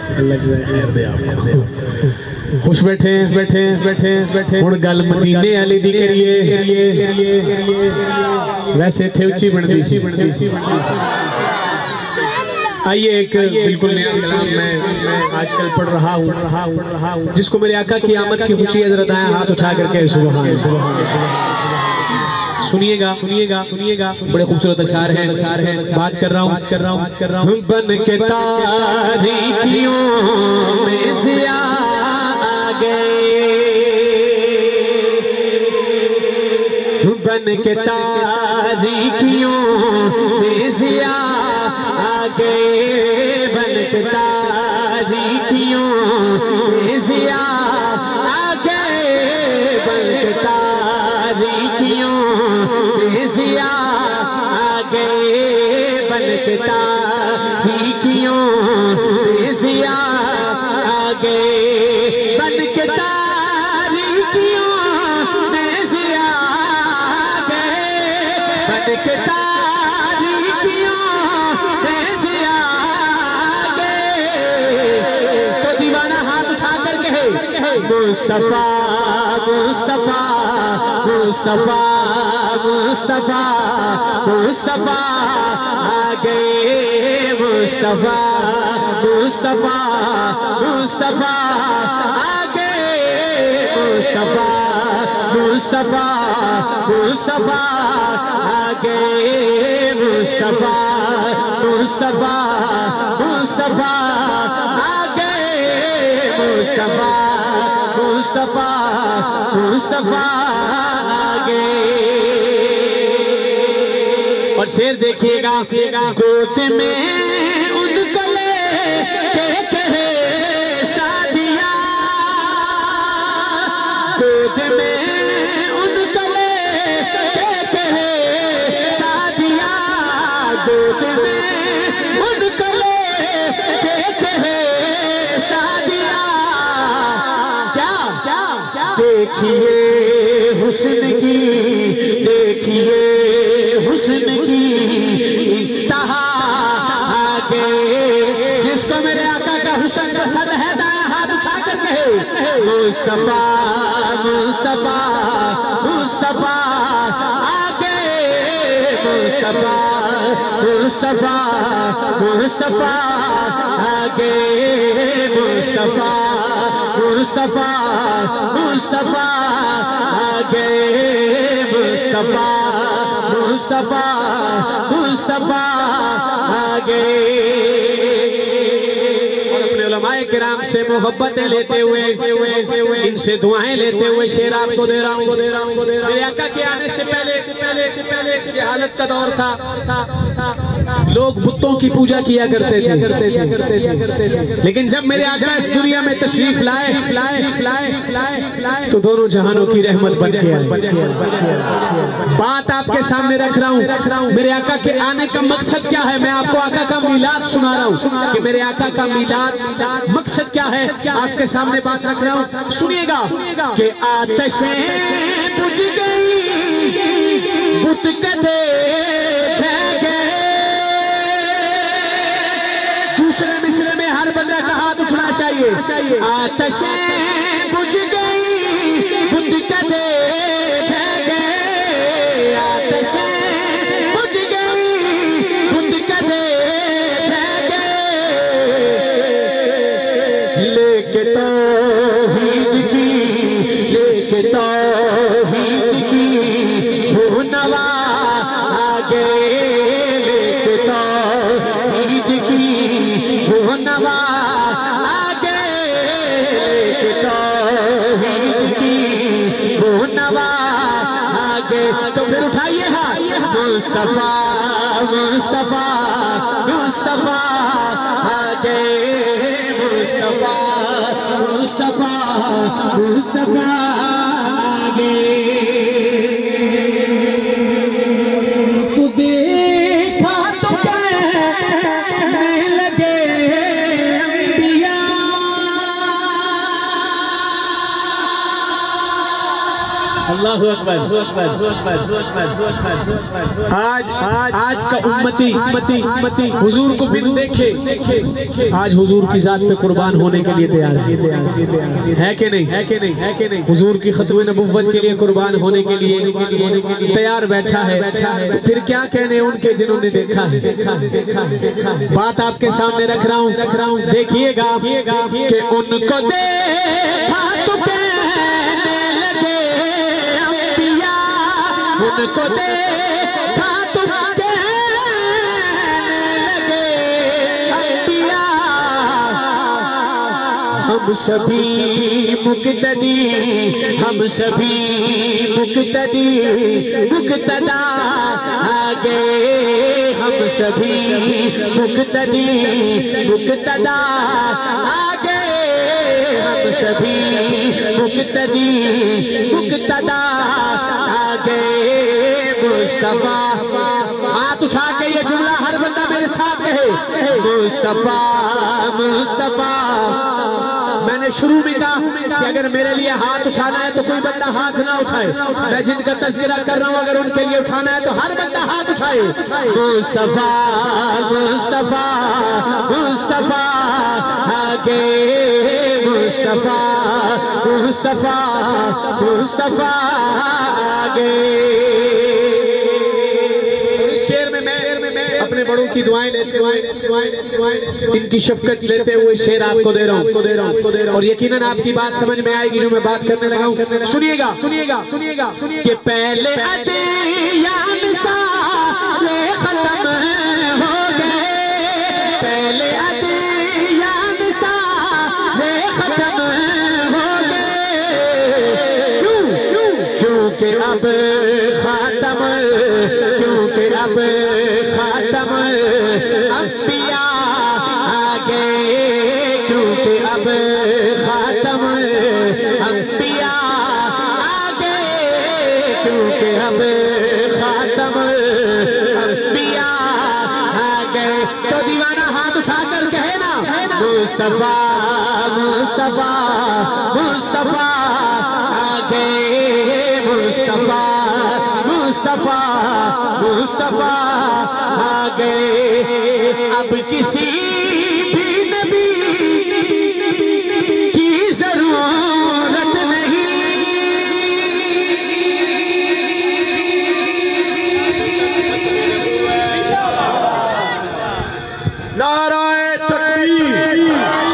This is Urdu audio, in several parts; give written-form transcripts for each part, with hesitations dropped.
اللہ جزائے خیر دے آپ خوش بیٹھے ہن گل مدینے والی دی کریے ویسے تھے اچھی بندی سی آئیے ایک بالکل نیا کلام میں آج کل پڑھ رہا ہوں جس کو میرے آقا کی آمد کی خوشی ہے، ذرا دائیں ہاتھ اٹھا کر کے سبحان سنیے گا بڑے خوبصورت اشعار ہیں بات کر رہا ہوں بن کے تاریکیوں میں ضیا آ گئے بن کے تاریکیوں میں ضیا آ گئے بن کے تاریکیوں میں ضیا آ گئے بن کے تاریکیوں میں ضیا آ گئے بن کے تاریکیوں میں ضیا آ گئے بن کے تاریکیوں میں ضیا آ گئے بن کے تاریکیوں میں ضیا آ گئے تو دیوانہ ہاتھ اٹھا کر کہے مصطفیٰ مصطفیٰ مصطفیٰ مصطفیٰ مصطفیٰ آ گئے مصطفیٰ مصطفیٰ مصطفیٰ آ گئے مصطفیٰ مصطفیٰ مصطفیٰ آ گئے مصطفیٰ مصطفیٰ مصطفیٰ آ گئے مصطفیٰ مصطفیٰ مصطفیٰ آگے اور شعر دیکھئے گا گود میں ان کو لے کے کہے سعدیہ گود میں ان کو لے کے کہے سعدیہ گود میں ان کو لے کے کہے سعدیہ دیکھیے حسن کی دیکھیے حسن کی انتہا آگے جس کو میرے آقا کا حسن پسند ہے دائیں ہاتھ اٹھا کر کہے مصطفیٰ مصطفیٰ مصطفیٰ آگے مصطفیٰ مصطفیٰ مصطفیٰ آگے مصطفیٰ مصطفیٰ مصطفیٰ آگے مصطفیٰ مصطفیٰ مصطفیٰ آگے اور اپنے علماء کرام سے محبتیں لیتے ہوئے ان سے دعائیں لیتے ہوئے شعر آپ کو دے رہا ہوں میرے آقا کے آنے سے پہلے جہالت کا دور تھا لوگ بتوں کی پوجا کیا کرتے تھے لیکن جب میرے آقا اس دنیا میں تشریف لائے تو دونوں جہانوں کی رحمت بن گیا بات آپ کے سامنے رکھ رہا ہوں میرے آقا کے آنے کا مقصد کیا ہے میں آپ کو آقا کا میلاد سنا رہا ہوں کہ میرے آقا کا میلاد مقصد کیا ہے آپ کے سامنے بات رکھ رہا ہوں سنیے گا کہ آتشیں بجھ گئی بت کدے چاہیے آتشیں بجھ گئی بت کدے رہ گئے آتشیں بجھ گئی بت کدے رہ گئے لے کے توحید کی وہ نوا آگے لے کے توحید کی وہ نوا تو پھر اٹھائیے مصطفیٰ مصطفیٰ مصطفیٰ آگے مصطفیٰ مصطفیٰ مصطفیٰ آگے تو دیکھا تو کہنے لگے انبیاء اللہ اکبر۔ آج کا امتی حضور کو بھی دیکھے، آج حضور کی ذات پہ قربان ہونے کے لیے تیار ہے کہ نہیں؟ حضور کی ختم نبوت کے لیے قربان ہونے کے لیے تیار بیٹھا ہے، تو پھر کیا کہنے ان کے جنہوں نے دیکھا ہے۔ بات آپ کے سامنے رکھ رہا ہوں، دیکھیے گا کہ ان کو دیکھا تو کہنے لگے انبیاء، ان کو دیکھا تو کہنے لگے انبیاء، ہم سبھی مقتدی مقتدا آگے، ہم سبھی مقتدی مقتدا آگے، ہم سبھی مقتدی مقتدا آگے، مصطفیٰ۔ ہاتھ اٹھا کے یہ جملہ ہر بندہ میرے ساتھ کہے، مصطفیٰ مصطفیٰ۔ میں نے شروع میں کہا کہ اگر میرے لیے ہاتھ اٹھانا ہے تو کوئی بندہ ہاتھ نہ اٹھائے، میں جن کا تذکرہ کر رہا ہوں اگر ان کے لیے اٹھانا ہے تو ہر بندہ ہاتھ اٹھائے۔ مصطفیٰ مصطفیٰ مصطفیٰ آگے، مصطفیٰ مصطفیٰ مصطفیٰ آگے۔ شعر میں اپنے بڑوں کی دعائیں لیتے ہوئے، ان کی شفقت لیتے ہوئے شعر آپ کو دے رہا ہوں، اور یقیناً آپ کی بات سمجھ میں آئے گی جو میں بات کرنے لگا ہوں۔ سنیے گا کہ پہلے ادیان سارے ختم ہو گئے، پہلے ادیان سارے ختم ہو گئے، کیونکہ اب خاتم انبیاء آگے، کیونکہ اب خاتم انبیاء آگے، کیونکہ اب خاتم انبیاء آگے۔ تو دیوانہ ہاتھ اٹھا کر کہے نا، مصطفیٰ مصطفیٰ مصطفیٰ آگے، مصطفیٰ مصطفیٰ مصطفیٰ آگے۔ اب کسی بھی نبی کی ضرورت نہیں، نعرہ تکبیر،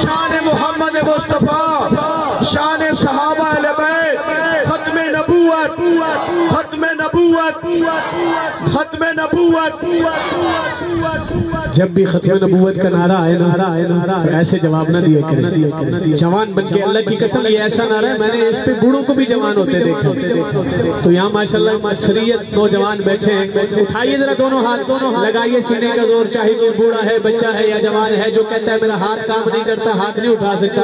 شان محمد مصطفیٰ، شان صحابہ اہل بیت، ختم نبوت ختم نبوت ختم نبوت۔ جب بھی ختم نبوت کا نعرہ آئے تو ایسے جواب نہ دیے کریں، جوان بن کے اللہ کی قسم یہ ایسا نعرہ ہے، میں نے اس پہ بوڑھوں کو بھی جوان ہوتے دیکھا۔ تو یہاں ماشاءاللہ اکثریت نوجوان بیٹھے ہیں، اٹھائیے ذرا دونوں ہاتھ، لگائیے سینے کا زور، چاہے کوئی بوڑھا ہے، بچہ ہے یا جوان ہے جو کہتا ہے میرا ہاتھ کام نہیں کرتا، ہاتھ نہیں اٹھا سکتا،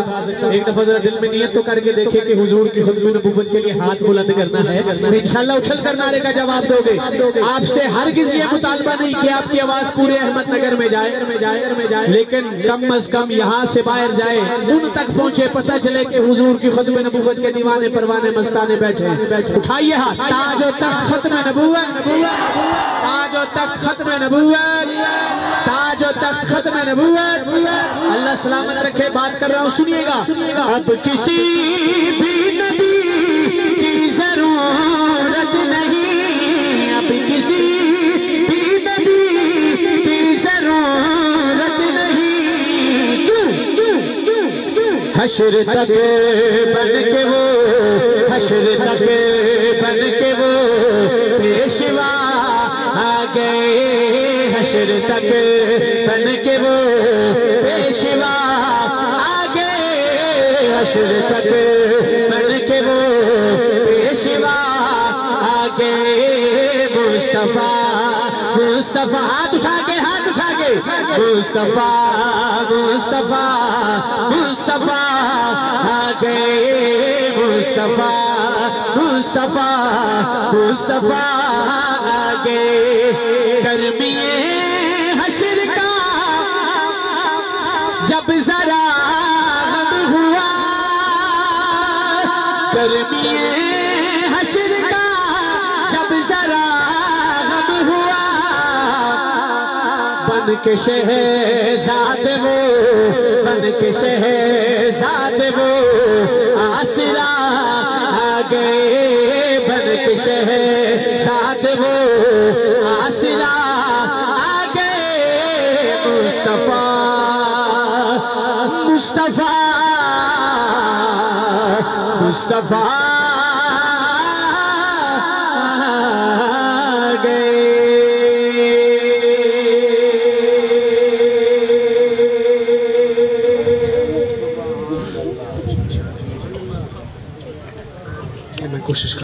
ایک دفعہ ذرا دل میں نیت تو کر کے دیکھیں کہ حضور کی ختم نبوت کے لیے ہاتھ بلند کرنا ہے، انشاءاللہ اچھل کر نعرے کا جواب دو گے۔ آپ سے ہرگز یہ مطالبہ نہیں کہ آپ کی آواز پورے احمد نگر میں جائے، لیکن کم از کم یہاں سے باہر جائے، ان تک پہنچے، پتہ چلے کہ حضور کی ختم نبوت کے دیوانے پروانے مستانے بیٹھے۔ اٹھائیے ہاتھ، تاج و تخت ختم نبوت، تاج و تخت ختم نبوت، تاج و تخت ختم نبوت۔ اللہ سلامت رکھے، بات کر رہا ہوں سنیے گا۔ اب کسی بھی نبی کی ضرورت نہیں، اب کسی بھی نبی کی ضرورت نہیں، حشر تک بن کے وہ، حشر تک بن کے وہ پیشوا آگے، حشر تک بن کے وہ پیشوا آگے، حشر تک بن کے وہ پیشوا آگے، مصطفیٰ مصطفیٰ، ہاتھ اٹھا کے مصطفیٰ مصطفیٰ مصطفیٰ آگے، مصطفیٰ مصطفیٰ مصطفیٰ آگے، کرمیے حشر کا جب ذرا غم ہوا، کرمیے حشر کا بن کے شہزاد وہ بن کے شہزاد وہ آسرا آ گئے بن کے شہزاد وہ آسرا آ گئے مصطفیٰ مصطفیٰ مصطفیٰ آ گئے میں کوشش